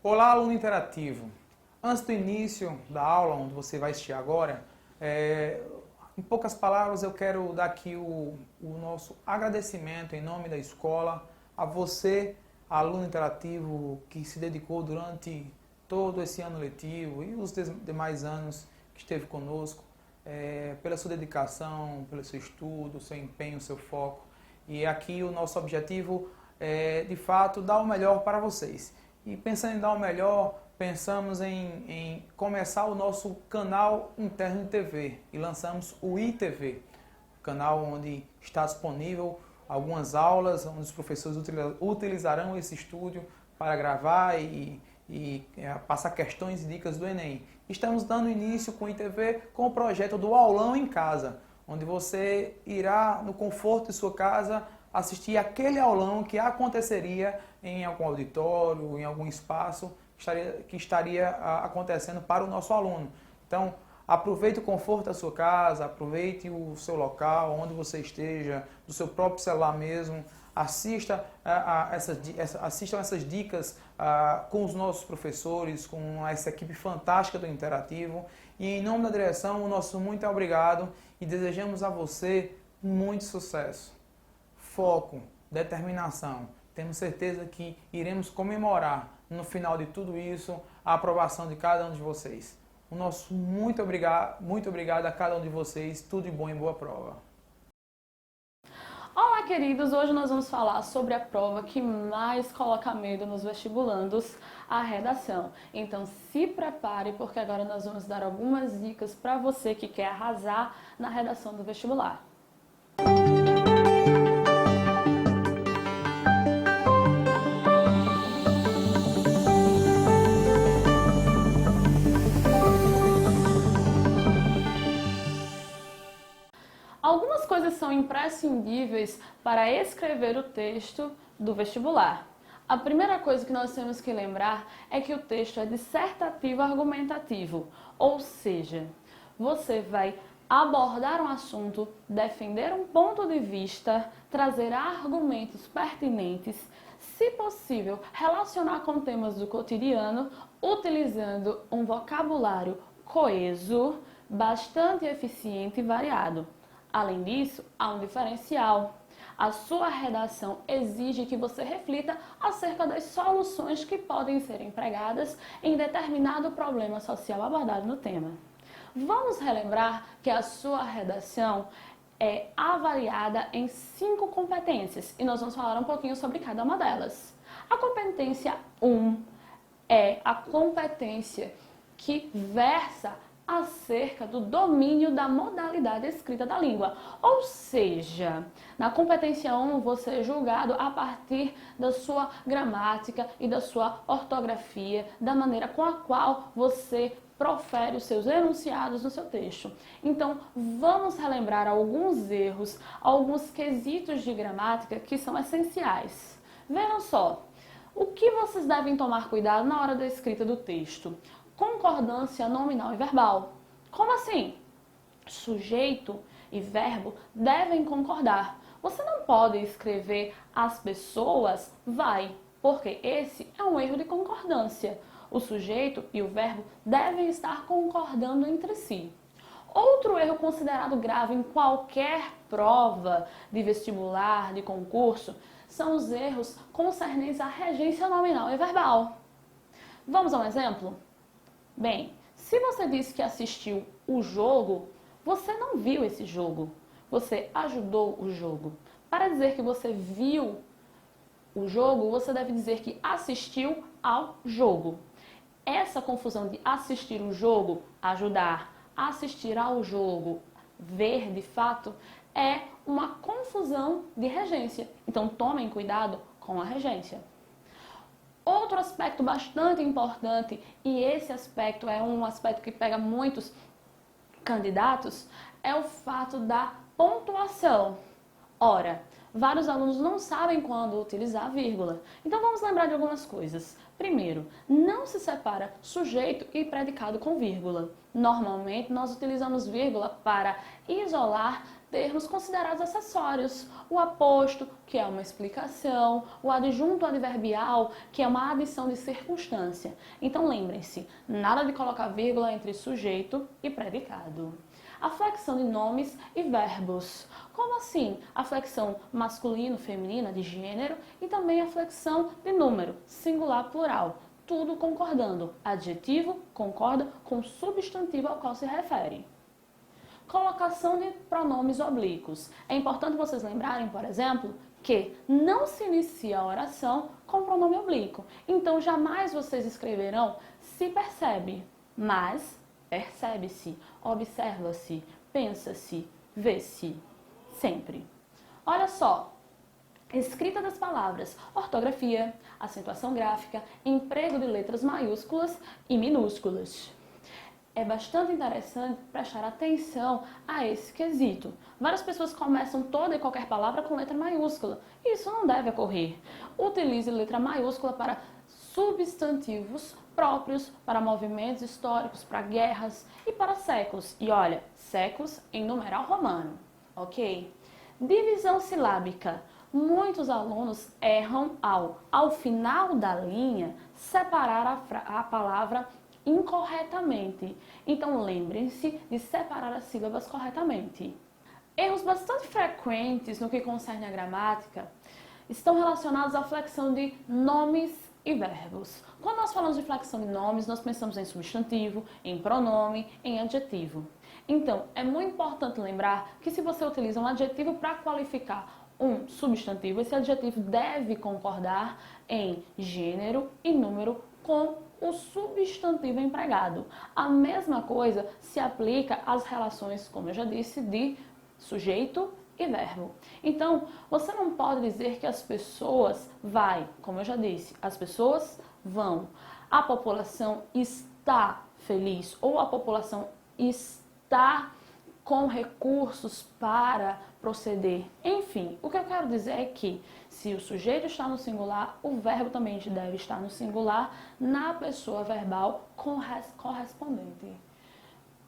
Olá, aluno interativo. Antes do início da aula, onde você vai assistir agora, em poucas palavras eu quero dar aqui o nosso agradecimento em nome da escola a você, aluno interativo, que se dedicou durante todo esse ano letivo e os demais anos que esteve conosco, pela sua dedicação, pelo seu estudo, seu empenho, seu foco. E aqui o nosso objetivo é, de fato, dar o melhor para vocês. E pensando em dar o melhor, pensamos em começar o nosso canal interno de TV e lançamos o ITV, canal onde está disponível algumas aulas, onde os professores utilizarão esse estúdio para gravar e passar questões e dicas do Enem. Estamos dando início com o ITV com o projeto do Aulão em Casa, onde você irá, no conforto de sua casa, assistir aquele aulão que aconteceria em algum auditório, em algum espaço que estaria acontecendo para o nosso aluno. Então, aproveite o conforto da sua casa, aproveite o seu local, onde você esteja, do seu próprio celular mesmo, assistam essas dicas com os nossos professores, com essa equipe fantástica do Interativo. E em nome da direção, o nosso muito obrigado e desejamos a você muito sucesso, foco, determinação. Temos certeza que iremos comemorar no final de tudo isso a aprovação de cada um de vocês. O nosso muito obrigado a cada um de vocês. Tudo de bom e boa prova. Olá, queridos! Hoje nós vamos falar sobre a prova que mais coloca medo nos vestibulandos, a redação. Então se prepare, porque agora nós vamos dar algumas dicas para você que quer arrasar na redação do vestibular. Algumas coisas são imprescindíveis para escrever o texto do vestibular. A primeira coisa que nós temos que lembrar é que o texto é dissertativo argumentativo, ou seja, você vai abordar um assunto, defender um ponto de vista, trazer argumentos pertinentes, se possível, relacionar com temas do cotidiano, utilizando um vocabulário coeso, bastante eficiente e variado. Além disso, há um diferencial. A sua redação exige que você reflita acerca das soluções que podem ser empregadas em determinado problema social abordado no tema. Vamos relembrar que a sua redação é avaliada em 5 competências e nós vamos falar um pouquinho sobre cada uma delas. A competência 1 é a competência que versa acerca do domínio da modalidade escrita da língua. Ou seja, na competência 1 você é julgado a partir da sua gramática e da sua ortografia, da maneira com a qual você profere os seus enunciados no seu texto. Então, vamos relembrar alguns erros, alguns quesitos de gramática que são essenciais. Vejam só, o que vocês devem tomar cuidado na hora da escrita do texto? Concordância nominal e verbal. Como assim? Sujeito e verbo devem concordar. Você não pode escrever as pessoas vai, porque esse é um erro de concordância. O sujeito e o verbo devem estar concordando entre si. Outro erro considerado grave em qualquer prova de vestibular, de concurso, são os erros concernentes à regência nominal e verbal. Vamos a um exemplo? Bem, se você disse que assistiu o jogo, você não viu esse jogo, você ajudou o jogo. Para dizer que você viu o jogo, você deve dizer que assistiu ao jogo. Essa confusão de assistir o jogo, ajudar, assistir ao jogo, ver de fato, é uma confusão de regência. Então tomem cuidado com a regência. Outro aspecto bastante importante, e esse aspecto é um aspecto que pega muitos candidatos, é o fato da pontuação. Ora, vários alunos não sabem quando utilizar a vírgula. Então vamos lembrar de algumas coisas. Primeiro, não se separa sujeito e predicado com vírgula. Normalmente nós utilizamos vírgula para isolar termos considerados acessórios. O aposto, que é uma explicação, o adjunto adverbial, que é uma adição de circunstância. Então lembrem-se, nada de colocar vírgula entre sujeito e predicado. A flexão de nomes e verbos. Como assim? A flexão masculino, feminina, de gênero e também a flexão de número, singular, plural. Tudo concordando. Adjetivo concorda com o substantivo ao qual se refere. Colocação de pronomes oblíquos. É importante vocês lembrarem, por exemplo, que não se inicia a oração com pronome oblíquo. Então, jamais vocês escreverão se percebe, mas percebe-se, observa-se, pensa-se, vê-se. Sempre. Olha só. Escrita das palavras, ortografia, acentuação gráfica, emprego de letras maiúsculas e minúsculas. É bastante interessante prestar atenção a esse quesito. Várias pessoas começam toda e qualquer palavra com letra maiúscula. Isso não deve ocorrer. Utilize letra maiúscula para substantivos próprios, para movimentos históricos, para guerras e para séculos. E olha, séculos em numeral romano, ok? Divisão silábica. Muitos alunos erram ao final da linha, separar a palavra incorretamente. Então, lembrem-se de separar as sílabas corretamente. Erros bastante frequentes no que concerne a gramática estão relacionados à flexão de nomes e verbos. Quando nós falamos de flexão de nomes, nós pensamos em substantivo, em pronome, em adjetivo. Então, é muito importante lembrar que se você utiliza um adjetivo para qualificar um substantivo, esse adjetivo deve concordar em gênero e número com o substantivo empregado. A mesma coisa se aplica às relações, como eu já disse, de sujeito e verbo. Então, você não pode dizer que as pessoas como eu já disse, as pessoas vão. A população está feliz ou a população está com recursos para proceder. Enfim, o que eu quero dizer é que se o sujeito está no singular, o verbo também deve estar no singular na pessoa verbal correspondente.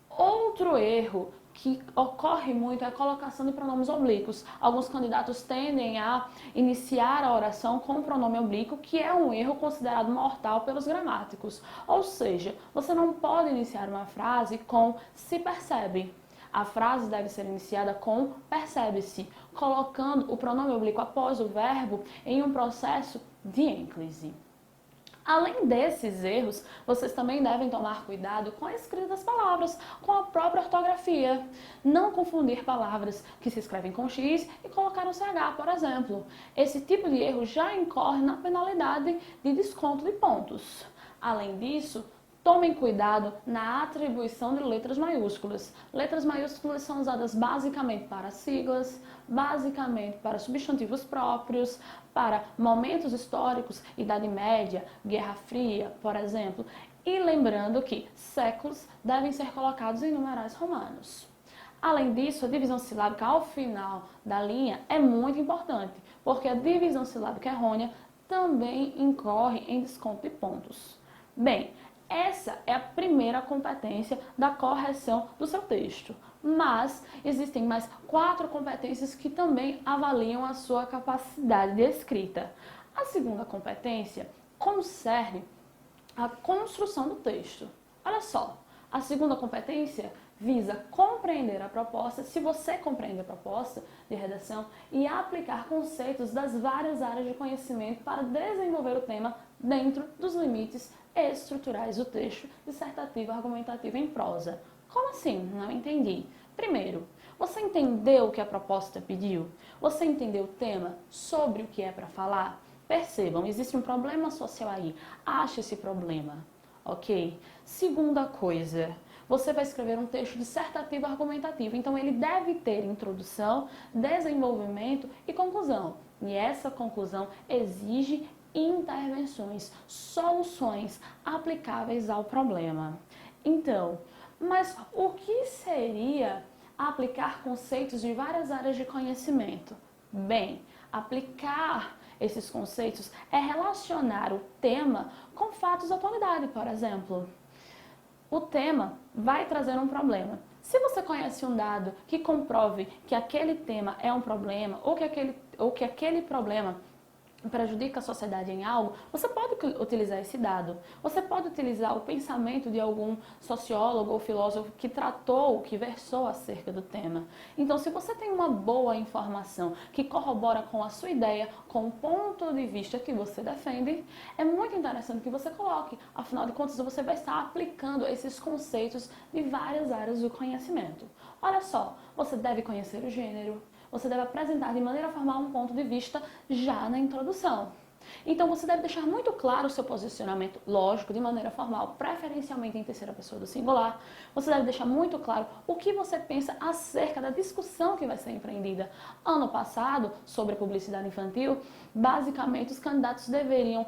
Outro erro que ocorre muito é a colocação de pronomes oblíquos. Alguns candidatos tendem a iniciar a oração com o pronome oblíquo, que é um erro considerado mortal pelos gramáticos. Ou seja, você não pode iniciar uma frase com se percebe. A frase deve ser iniciada com percebe-se, colocando o pronome oblíquo após o verbo em um processo de ênclise. Além desses erros, vocês também devem tomar cuidado com a escrita das palavras, com a própria ortografia. Não confundir palavras que se escrevem com X e colocar um CH, por exemplo. Esse tipo de erro já incorre na penalidade de desconto de pontos. Além disso, tomem cuidado na atribuição de letras maiúsculas. Letras maiúsculas são usadas basicamente para siglas, basicamente para substantivos próprios, para momentos históricos, Idade Média, Guerra Fria, por exemplo. E lembrando que séculos devem ser colocados em numerais romanos. Além disso, a divisão silábica ao final da linha é muito importante, porque a divisão silábica errônea também incorre em desconto de pontos. Bem, essa é a primeira competência da correção do seu texto. Mas existem mais 4 competências que também avaliam a sua capacidade de escrita. A segunda competência concerne a construção do texto. Olha só, a segunda competência visa compreender a proposta, se você compreende a proposta de redação, e aplicar conceitos das várias áreas de conhecimento para desenvolver o tema dentro dos limites estruturais do texto dissertativo argumentativo em prosa. Como assim? Não entendi. Primeiro, você entendeu o que a proposta pediu? Você entendeu o tema sobre o que é para falar? Percebam, existe um problema social aí. Ache esse problema, ok? Segunda coisa, você vai escrever um texto dissertativo argumentativo, então ele deve ter introdução, desenvolvimento e conclusão. E essa conclusão exige intervenções, soluções aplicáveis ao problema. Então, mas o que seria aplicar conceitos de várias áreas de conhecimento? Bem, Aplicar esses conceitos é relacionar o tema com fatos da atualidade, por exemplo. O tema vai trazer um problema. Se você conhece um dado que comprove que aquele tema é um problema ou que aquele problema prejudica a sociedade em algo, você pode utilizar esse dado. Você pode utilizar o pensamento de algum sociólogo ou filósofo que tratou, que versou acerca do tema. Então, se você tem uma boa informação que corrobora com a sua ideia, com o ponto de vista que você defende, é muito interessante que você coloque. Afinal de contas, você vai estar aplicando esses conceitos de várias áreas do conhecimento. Olha só, você deve conhecer o gênero, você deve apresentar de maneira formal um ponto de vista já na introdução. Então você deve deixar muito claro o seu posicionamento, lógico, de maneira formal, preferencialmente em terceira pessoa do singular. Você deve deixar muito claro o que você pensa acerca da discussão que vai ser empreendida. Ano passado, sobre a publicidade infantil, basicamente os candidatos deveriam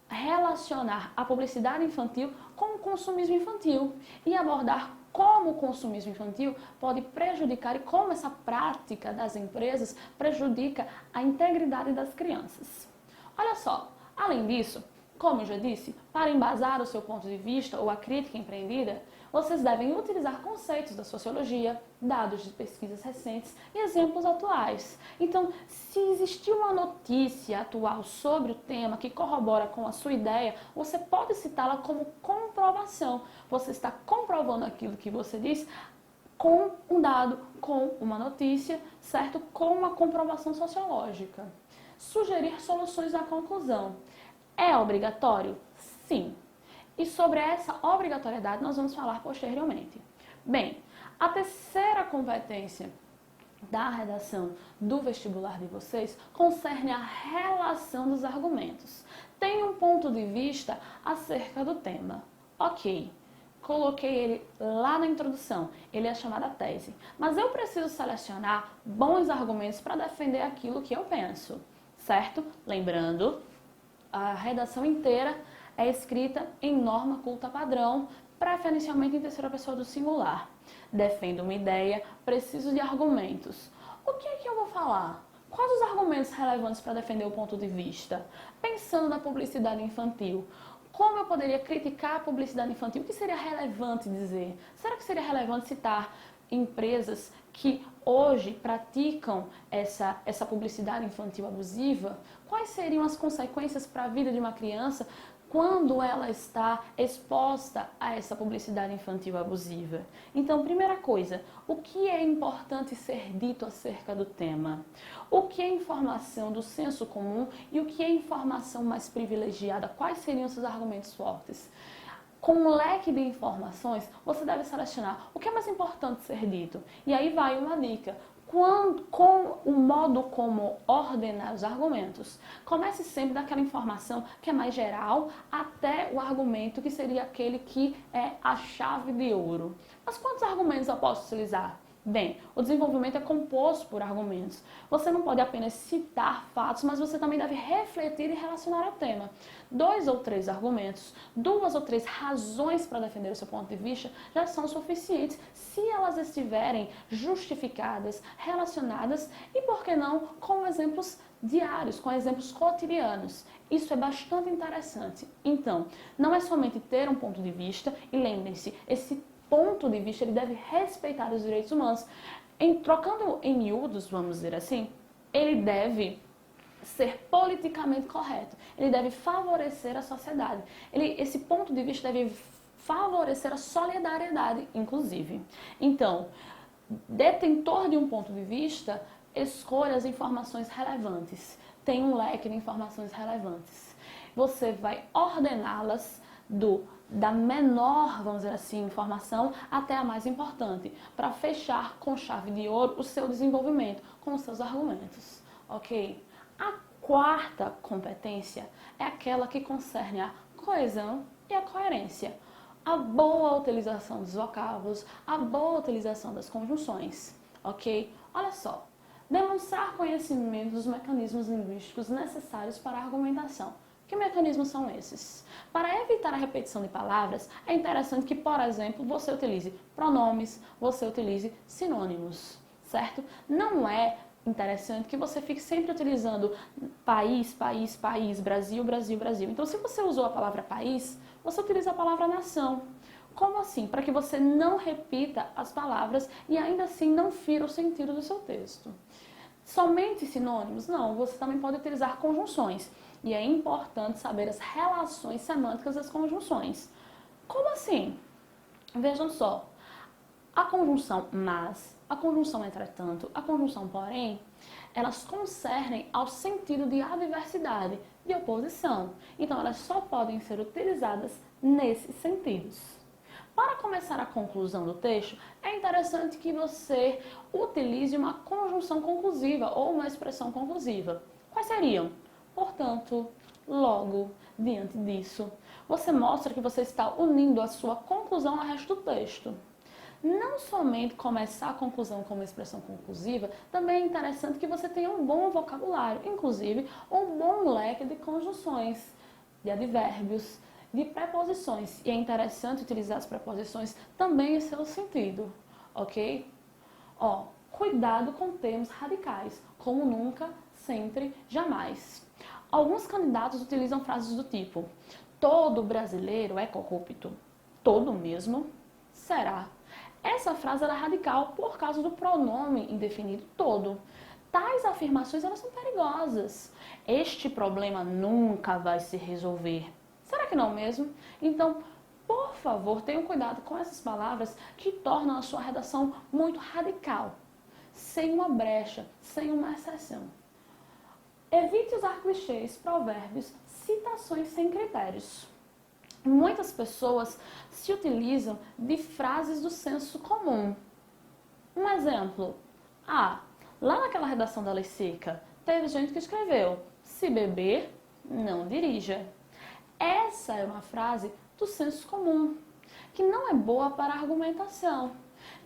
relacionar a publicidade infantil com o consumismo infantil e abordar como o consumismo infantil pode prejudicar e como essa prática das empresas prejudica a integridade das crianças. Olha só, além disso, como eu já disse, para embasar o seu ponto de vista ou a crítica empreendida, vocês devem utilizar conceitos da sociologia, dados de pesquisas recentes e exemplos atuais. Então, se existir uma notícia atual sobre o tema que corrobora com a sua ideia, você pode citá-la como comprovação. Você está comprovando aquilo que você diz com um dado, com uma notícia, certo? Com uma comprovação sociológica. Sugerir soluções à conclusão. É obrigatório? Sim. E sobre essa obrigatoriedade nós vamos falar posteriormente. Bem, a terceira competência da redação do vestibular de vocês concerne a relação dos argumentos. Tem um ponto de vista acerca do tema. Ok, coloquei ele lá na introdução, ele é chamado tese. Mas eu preciso selecionar bons argumentos para defender aquilo que eu penso, certo? Lembrando, a redação inteira é escrita em norma culta padrão, preferencialmente em terceira pessoa do singular. Defendo uma ideia, preciso de argumentos. O que é que eu vou falar? Quais os argumentos relevantes para defender o ponto de vista? Pensando na publicidade infantil, como eu poderia criticar a publicidade infantil? O que seria relevante dizer? Será que seria relevante citar empresas que hoje praticam essa publicidade infantil abusiva? Quais seriam as consequências para a vida de uma criança quando ela está exposta a essa publicidade infantil abusiva? Então, primeira coisa, o que é importante ser dito acerca do tema? O que é informação do senso comum e o que é informação mais privilegiada? Quais seriam seus argumentos fortes? Com um leque de informações, você deve selecionar o que é mais importante ser dito. E aí vai uma dica. Com o modo como ordenar os argumentos. Comece sempre daquela informação que é mais geral até o argumento que seria aquele que é a chave de ouro. Mas quantos argumentos eu posso utilizar? Bem, o desenvolvimento é composto por argumentos. Você não pode apenas citar fatos, mas você também deve refletir e relacionar ao tema. 2 ou 3 argumentos, 2 ou 3 razões para defender o seu ponto de vista já são suficientes se elas estiverem justificadas, relacionadas e, por que não, com exemplos diários, com exemplos cotidianos. Isso é bastante interessante. Então, não é somente ter um ponto de vista, e lembrem-se, esse ponto de vista ele deve respeitar os direitos humanos. Trocando em miúdos, vamos dizer assim, ele deve ser politicamente correto. Ele deve favorecer a sociedade. Esse ponto de vista deve favorecer a solidariedade, inclusive. Então, detentor de um ponto de vista, escolha as informações relevantes. Tem um leque de informações relevantes. Você vai ordená-las da menor, vamos dizer assim, informação até a mais importante, para fechar com chave de ouro o seu desenvolvimento, com os seus argumentos, ok? A quarta competência é aquela que concerne a coesão e a coerência, a boa utilização dos vocábulos, a boa utilização das conjunções, ok? Olha só, demonstrar conhecimento dos mecanismos linguísticos necessários para a argumentação. Que mecanismos são esses? Para evitar a repetição de palavras, é interessante que, por exemplo, você utilize pronomes, você utilize sinônimos, certo? Não é interessante que você fique sempre utilizando país, país, país, Brasil, Brasil, Brasil. Então, se você usou a palavra país, você utiliza a palavra nação. Como assim? Para que você não repita as palavras e ainda assim não fira o sentido do seu texto. Somente sinônimos? Não, você também pode utilizar conjunções. E é importante saber as relações semânticas das conjunções. Como assim? Vejam só. A conjunção mas, a conjunção entretanto, a conjunção porém, elas concernem ao sentido de adversidade, de oposição. Então, elas só podem ser utilizadas nesses sentidos. Para começar a conclusão do texto, é interessante que você utilize uma conjunção conclusiva ou uma expressão conclusiva. Quais seriam? Portanto, logo, diante disso. Você mostra que você está unindo a sua conclusão ao resto do texto. Não somente começar a conclusão com uma expressão conclusiva, também é interessante que você tenha um bom vocabulário, inclusive um bom leque de conjunções, de advérbios, de preposições. E é interessante utilizar as preposições também em seu sentido, ok? Cuidado com termos radicais, como nunca, sempre, jamais. Alguns candidatos utilizam frases do tipo: todo brasileiro é corrupto. Todo mesmo? Será? Essa frase era radical por causa do pronome indefinido todo. Tais afirmações elas são perigosas. Este problema nunca vai se resolver. Será que não mesmo? Então, por favor, tenham cuidado com essas palavras que tornam a sua redação muito radical, sem uma brecha, sem uma exceção. Evite usar clichês, provérbios, citações sem critérios. Muitas pessoas se utilizam de frases do senso comum. Um exemplo. Lá naquela redação da Lei Seca, teve gente que escreveu: se beber, não dirija. Essa é uma frase do senso comum, que não é boa para a argumentação,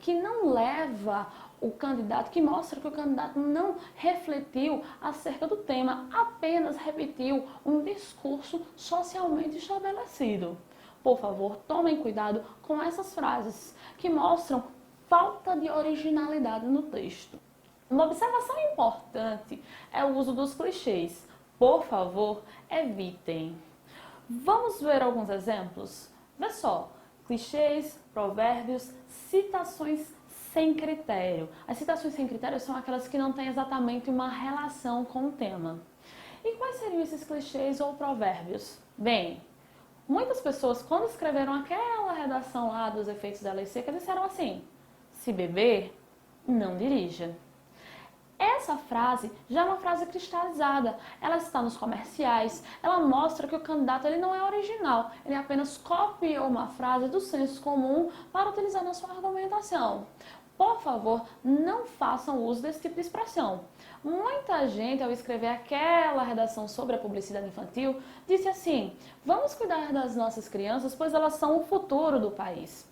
que não leva o candidato, que mostra que o candidato não refletiu acerca do tema, apenas repetiu um discurso socialmente estabelecido. Por favor, tomem cuidado com essas frases que mostram falta de originalidade no texto. Uma observação importante é o uso dos clichês. Por favor, evitem. Vamos ver alguns exemplos? Vê só, clichês, provérbios, citações sem critério. As citações sem critério são aquelas que não têm exatamente uma relação com o tema. E quais seriam esses clichês ou provérbios? Bem, muitas pessoas, quando escreveram aquela redação lá dos efeitos da Lei Seca, disseram assim: se beber, não dirija. Essa frase já é uma frase cristalizada, ela está nos comerciais, ela mostra que o candidato ele não é original, ele apenas copiou uma frase do senso comum para utilizar na sua argumentação. Por favor, não façam uso desse tipo de expressão. Muita gente, ao escrever aquela redação sobre a publicidade infantil, disse assim: vamos cuidar das nossas crianças, pois elas são o futuro do país.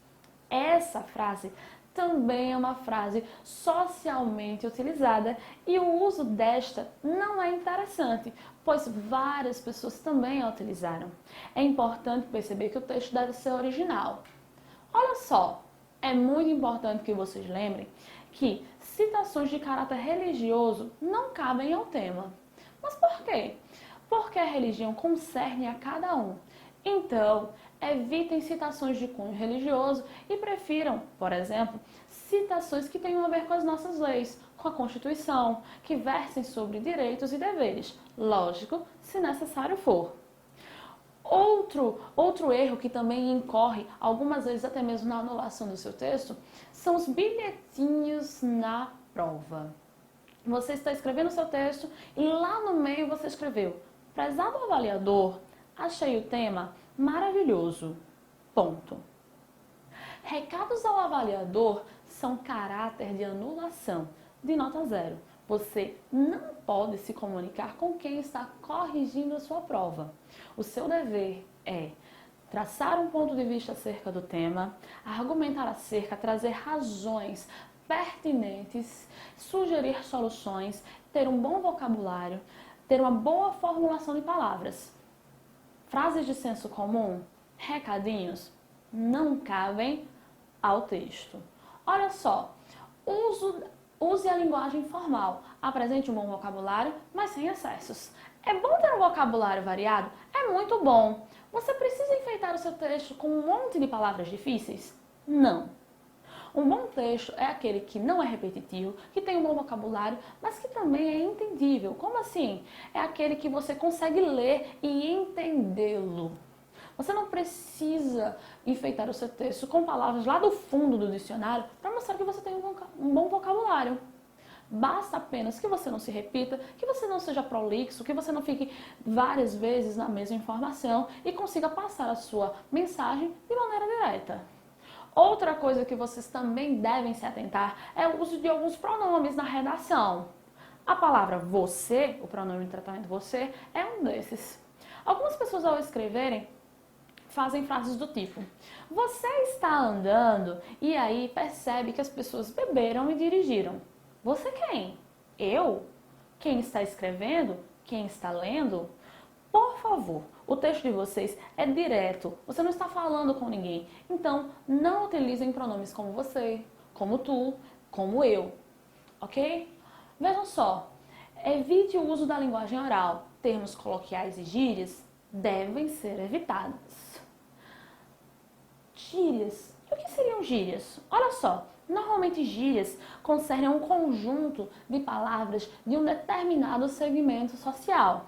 Essa frase também é uma frase socialmente utilizada e o uso desta não é interessante, pois várias pessoas também a utilizaram. É importante perceber que o texto deve ser original. Olha só, é muito importante que vocês lembrem que citações de caráter religioso não cabem ao tema. Mas por quê? Porque a religião concerne a cada um. Então, evitem citações de cunho religioso e prefiram, por exemplo, citações que tenham a ver com as nossas leis, com a Constituição, que versem sobre direitos e deveres. Lógico, se necessário for. Outro erro que também incorre, algumas vezes até mesmo na anulação do seu texto, são os bilhetinhos na prova. Você está escrevendo o seu texto e lá no meio você escreveu: prezado avaliador, achei o tema maravilhoso. Ponto. Recados ao avaliador são caráter de anulação, de nota 0. Você não pode se comunicar com quem está corrigindo a sua prova. O seu dever é traçar um ponto de vista acerca do tema, argumentar acerca, trazer razões pertinentes, sugerir soluções, ter um bom vocabulário, ter uma boa formulação de palavras. Frases de senso comum, recadinhos, não cabem ao texto. Olha só, uso Use a linguagem formal. Apresente um bom vocabulário, mas sem excessos. É bom ter um vocabulário variado? É muito bom. Você precisa enfeitar o seu texto com um monte de palavras difíceis? Não. Um bom texto é aquele que não é repetitivo, que tem um bom vocabulário, mas que também é entendível. Como assim? É aquele que você consegue ler e entendê-lo. Você não precisa enfeitar o seu texto com palavras lá do fundo do dicionário para mostrar que você tem um bom vocabulário. Basta apenas que você não se repita, que você não seja prolixo, que você não fique várias vezes na mesma informação e consiga passar a sua mensagem de maneira direta. Outra coisa que vocês também devem se atentar é o uso de alguns pronomes na redação. A palavra você, o pronome de tratamento você, é um desses. Algumas pessoas ao escreverem fazem frases do tipo: você está andando e aí percebe que as pessoas beberam e dirigiram. Você quem? Eu? Quem está escrevendo? Quem está lendo? Por favor, o texto de vocês é direto, você não está falando com ninguém. Então, não utilizem pronomes como você, como tu, como eu, ok? Vejam só, evite o uso da linguagem oral. Termos coloquiais e gírias devem ser evitados. Gírias. E o que seriam gírias? Olha só, normalmente gírias concernem um conjunto de palavras de um determinado segmento social.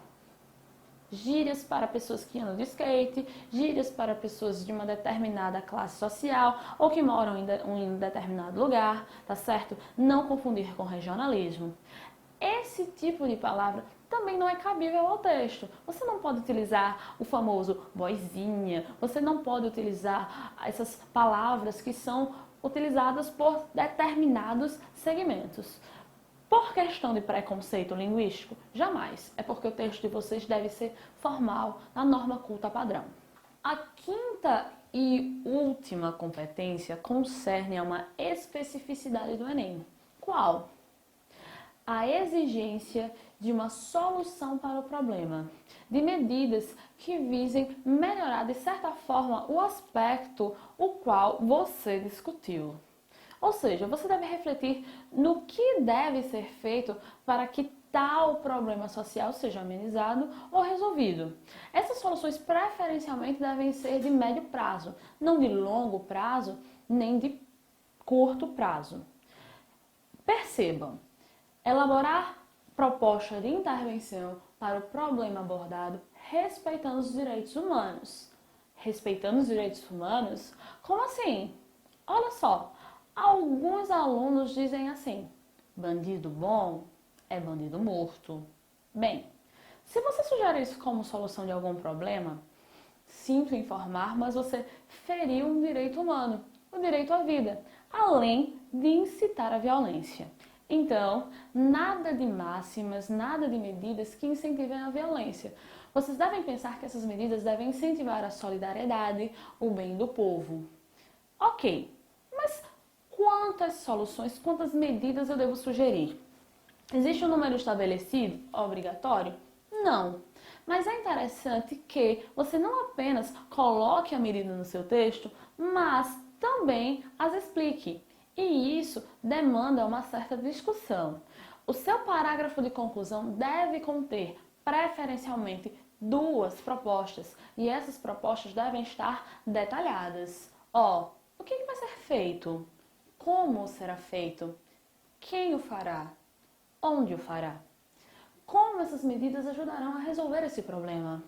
Gírias para pessoas que andam de skate, gírias para pessoas de uma determinada classe social ou que moram em um determinado lugar, tá certo? Não confundir com regionalismo. Esse tipo de palavra também não é cabível ao texto. Você não pode utilizar o famoso boizinha, você não pode utilizar essas palavras que são utilizadas por determinados segmentos. Por questão de preconceito linguístico? Jamais. É porque o texto de vocês deve ser formal, na norma culta padrão. A quinta e última competência concerne a uma especificidade do Enem. Qual? A exigência de uma solução para o problema, de medidas que visem melhorar de certa forma o aspecto o qual você discutiu. Ou seja, você deve refletir no que deve ser feito para que tal problema social seja amenizado ou resolvido. Essas soluções preferencialmente devem ser de médio prazo, não de longo prazo, nem de curto prazo. Percebam, elaborar proposta de intervenção para o problema abordado respeitando os direitos humanos. Respeitando os direitos humanos? Como assim? Olha só. Alguns alunos dizem assim: bandido bom é bandido morto. Bem, se você sugere isso como solução de algum problema, sinto informar, mas você feriu um direito humano, o direito à vida, além de incitar a violência. Então, nada de máximas, nada de medidas que incentivem a violência. Vocês devem pensar que essas medidas devem incentivar a solidariedade, o bem do povo. Ok, mas quantas soluções, quantas medidas eu devo sugerir? Existe um número estabelecido, obrigatório? Não. Mas é interessante que você não apenas coloque a medida no seu texto, mas também as explique. E isso demanda uma certa discussão. O seu parágrafo de conclusão deve conter, preferencialmente, 2 propostas. E essas propostas devem estar detalhadas. O que vai ser feito? Como será feito? Quem o fará? Onde o fará? Como essas medidas ajudarão a resolver esse problema?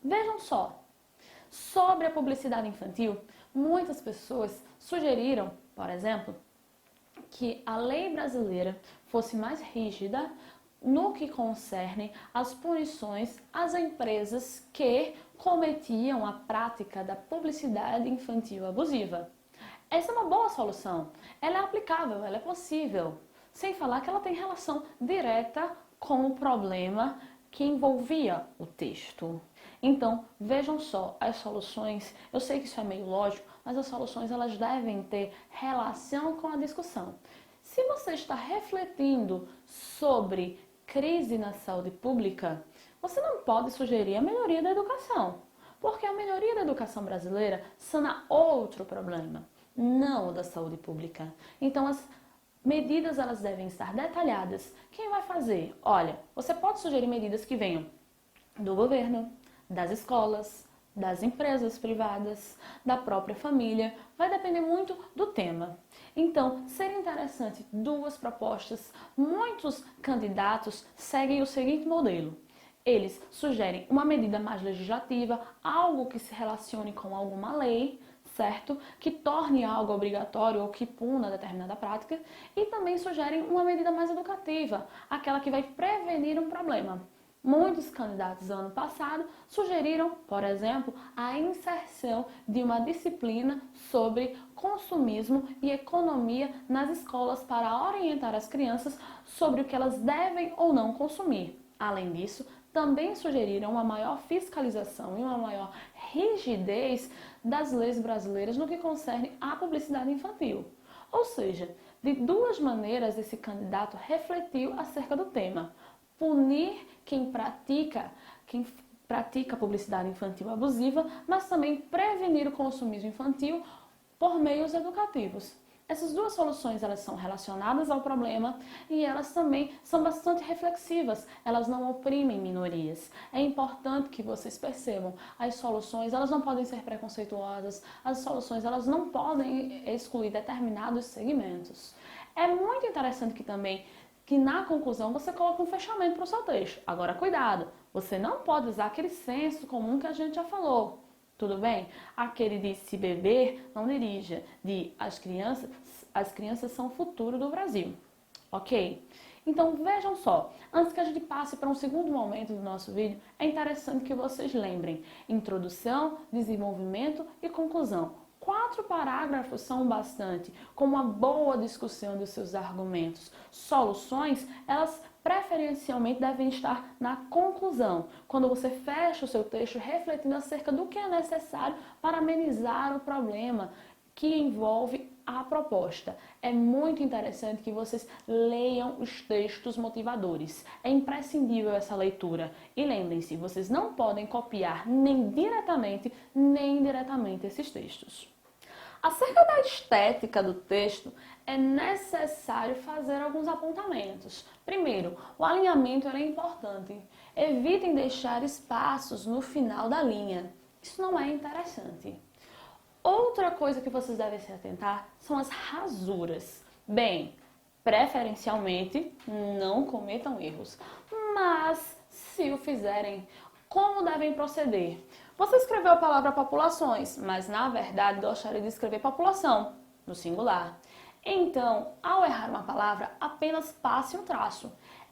Vejam só, sobre a publicidade infantil, muitas pessoas sugeriram, por exemplo, que a lei brasileira fosse mais rígida no que concerne às punições às empresas que cometiam a prática da publicidade infantil abusiva. Essa é uma boa solução. Ela é aplicável, ela é possível. Sem falar que ela tem relação direta com o problema que envolvia o texto. Então, vejam só, as soluções, eu sei que isso é meio lógico, mas as soluções elas devem ter relação com a discussão. Se você está refletindo sobre crise na saúde pública, você não pode sugerir a melhoria da educação, porque a melhoria da educação brasileira sana outro problema, não o da saúde pública. Então, Medidas elas devem estar detalhadas. Quem vai fazer? Olha, você pode sugerir medidas que venham do governo, das escolas, das empresas privadas, da própria família, vai depender muito do tema. Então, seria interessante duas propostas. Muitos candidatos seguem o seguinte modelo. Eles sugerem uma medida mais legislativa, algo que se relacione com alguma lei, certo? Que torne algo obrigatório ou que puna determinada prática, e também sugerem uma medida mais educativa, aquela que vai prevenir um problema. Muitos candidatos ano passado sugeriram, por exemplo, a inserção de uma disciplina sobre consumismo e economia nas escolas para orientar as crianças sobre o que elas devem ou não consumir. Além disso, também sugeriram uma maior fiscalização e uma maior rigidez das leis brasileiras no que concerne à publicidade infantil. Ou seja, de duas maneiras esse candidato refletiu acerca do tema. Punir quem pratica publicidade infantil abusiva, mas também prevenir o consumismo infantil por meios educativos. Essas duas soluções elas são relacionadas ao problema e elas também são bastante reflexivas, elas não oprimem minorias. É importante que vocês percebam, as soluções elas não podem ser preconceituosas, as soluções elas não podem excluir determinados segmentos. É muito interessante que na conclusão você coloque um fechamento para o seu texto. Agora cuidado, você não pode usar aquele senso comum que a gente já falou. Tudo bem? Aquele de se beber, não dirija. De as crianças são o futuro do Brasil. Ok? Então vejam só, antes que a gente passe para um segundo momento do nosso vídeo, é interessante que vocês lembrem introdução, desenvolvimento e conclusão. 4 parágrafos são bastante, com uma boa discussão dos seus argumentos. Soluções, elas preferencialmente devem estar na conclusão, quando você fecha o seu texto refletindo acerca do que é necessário para amenizar o problema que envolve a proposta. É muito interessante que vocês leiam os textos motivadores. É imprescindível essa leitura. E lembrem-se, vocês não podem copiar nem diretamente nem indiretamente esses textos. Acerca da estética do texto, é necessário fazer alguns apontamentos. Primeiro, o alinhamento é importante. Evitem deixar espaços no final da linha. Isso não é interessante. Outra coisa que vocês devem se atentar são as rasuras. Bem, preferencialmente, não cometam erros. Mas, se o fizerem, como devem proceder? Você escreveu a palavra populações, mas na verdade gostaria de escrever população, no singular. Então, ao errar uma palavra, apenas passe um traço.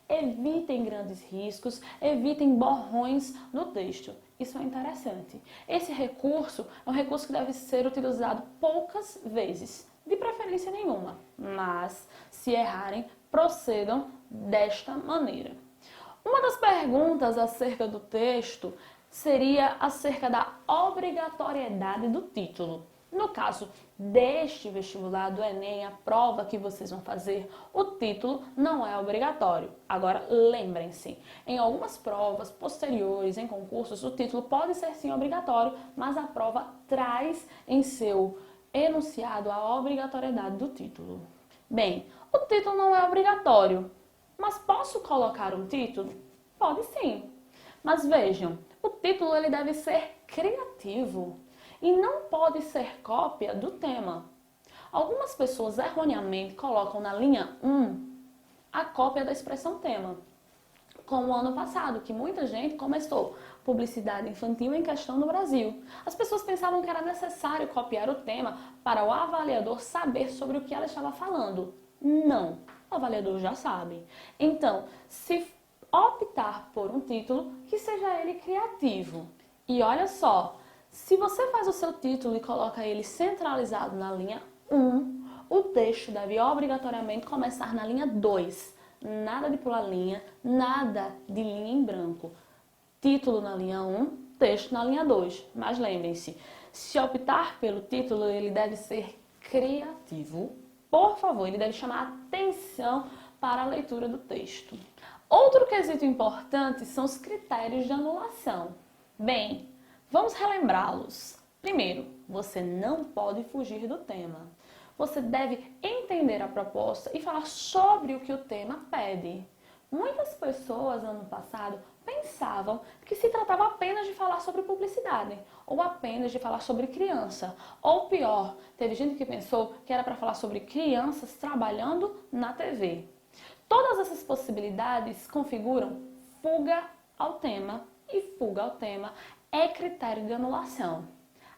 Evitem grandes riscos, evitem borrões no texto. Isso é interessante. Esse recurso é um recurso que deve ser utilizado poucas vezes, de preferência nenhuma. Mas, se errarem, procedam desta maneira. Uma das perguntas acerca do texto seria acerca da obrigatoriedade do título. No caso deste vestibular do Enem, a prova que vocês vão fazer, o título não é obrigatório. Agora, lembrem-se, em algumas provas posteriores, em concursos, o título pode ser sim obrigatório, mas a prova traz em seu enunciado a obrigatoriedade do título. Bem, o título não é obrigatório, mas posso colocar um título? Pode sim. Mas vejam, o título ele deve ser criativo e não pode ser cópia do tema. Algumas pessoas erroneamente colocam na linha 1 a cópia da expressão tema, como o ano passado, que muita gente começou publicidade infantil em questão no Brasil. As pessoas pensavam que era necessário copiar o tema para o avaliador saber sobre o que ela estava falando. Não, o avaliador já sabe. Então, se optar por um título, que seja ele criativo. E olha só, se você faz o seu título e coloca ele centralizado na linha 1, o texto deve obrigatoriamente começar na linha 2. Nada de pular linha, nada de linha em branco. Título na linha 1, texto na linha 2. Mas lembrem-se, se optar pelo título, ele deve ser criativo. Por favor, ele deve chamar atenção para a leitura do texto. Outro quesito importante são os critérios de anulação. Bem, vamos relembrá-los. Primeiro, você não pode fugir do tema. você deve entender a proposta e falar sobre o que o tema pede. Muitas pessoas, ano passado, pensavam que se tratava apenas de falar sobre publicidade, ou apenas de falar sobre criança. Ou pior, teve gente que pensou que era para falar sobre crianças trabalhando na TV. Todas essas possibilidades configuram fuga ao tema, e fuga ao tema é critério de anulação.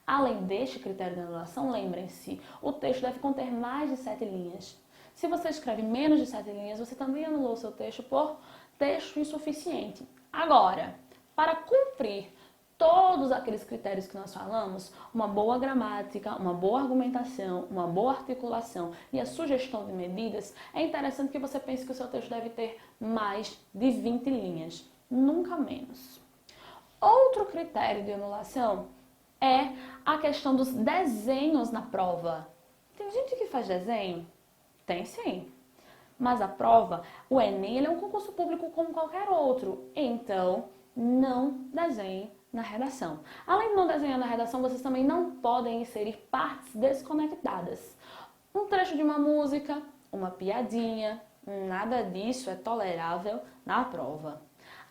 Além deste critério de anulação, lembrem-se, o texto deve conter mais de 7 linhas. Se você escreve menos de 7 linhas, você também anulou o seu texto por texto insuficiente. Agora, para cumprir todos aqueles critérios que nós falamos, uma boa gramática, uma boa argumentação, uma boa articulação e a sugestão de medidas, é interessante que você pense que o seu texto deve ter mais de 20 linhas, nunca menos. Outro critério de anulação é a questão dos desenhos na prova. Tem gente que faz desenho? Tem sim. Mas a prova, o Enem, ele é um concurso público como qualquer outro. Então, não desenhe na redação. Além de não desenhar na redação, vocês também não podem inserir partes desconectadas. Um trecho de uma música, uma piadinha, nada disso é tolerável na prova.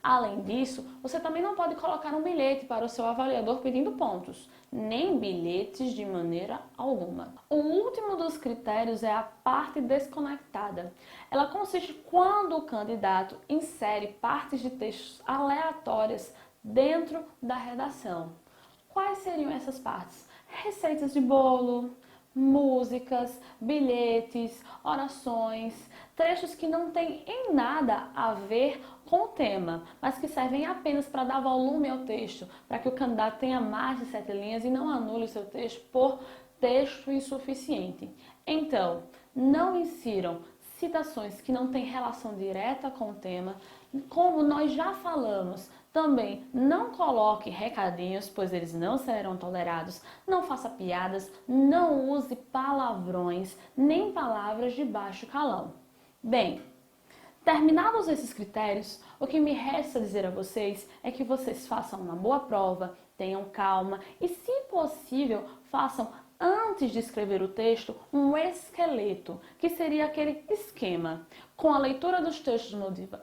Além disso, você também não pode colocar um bilhete para o seu avaliador pedindo pontos, nem bilhetes de maneira alguma. O último dos critérios é a parte desconectada. Ela consiste quando o candidato insere partes de textos aleatórias dentro da redação. Quais seriam essas partes? Receitas de bolo, músicas, bilhetes, orações, trechos que não têm em nada a ver com o tema, mas que servem apenas para dar volume ao texto, para que o candidato tenha mais de 7 linhas e não anule o seu texto por texto insuficiente. Então, não insiram citações que não têm relação direta com o tema. Como nós já falamos, também não coloque recadinhos, pois eles não serão tolerados. Não faça piadas, não use palavrões, nem palavras de baixo calão. Bem, terminados esses critérios, o que me resta dizer a vocês é que vocês façam uma boa prova, tenham calma e, se possível, façam, antes de escrever o texto, um esqueleto, que seria aquele esquema, com a leitura dos textos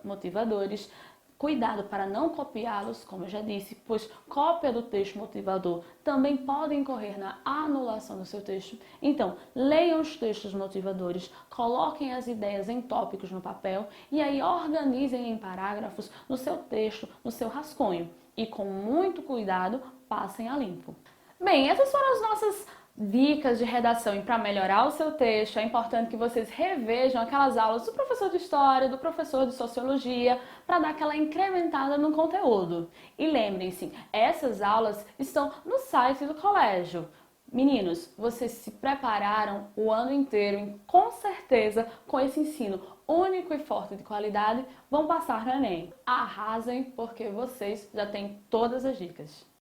motivadores. Cuidado para não copiá-los, como eu já disse, pois cópia do texto motivador também pode incorrer na anulação do seu texto. Então, leiam os textos motivadores, coloquem as ideias em tópicos no papel e aí organizem em parágrafos no seu texto, no seu rascunho. E com muito cuidado, passem a limpo. Bem, essas foram as nossas dicas de redação, e para melhorar o seu texto é importante que vocês revejam aquelas aulas do professor de História, do professor de Sociologia, para dar aquela incrementada no conteúdo. E lembrem-se, essas aulas estão no site do colégio. Meninos, vocês se prepararam o ano inteiro e com certeza com esse ensino único e forte de qualidade vão passar no Enem. Arrasem porque vocês já têm todas as dicas.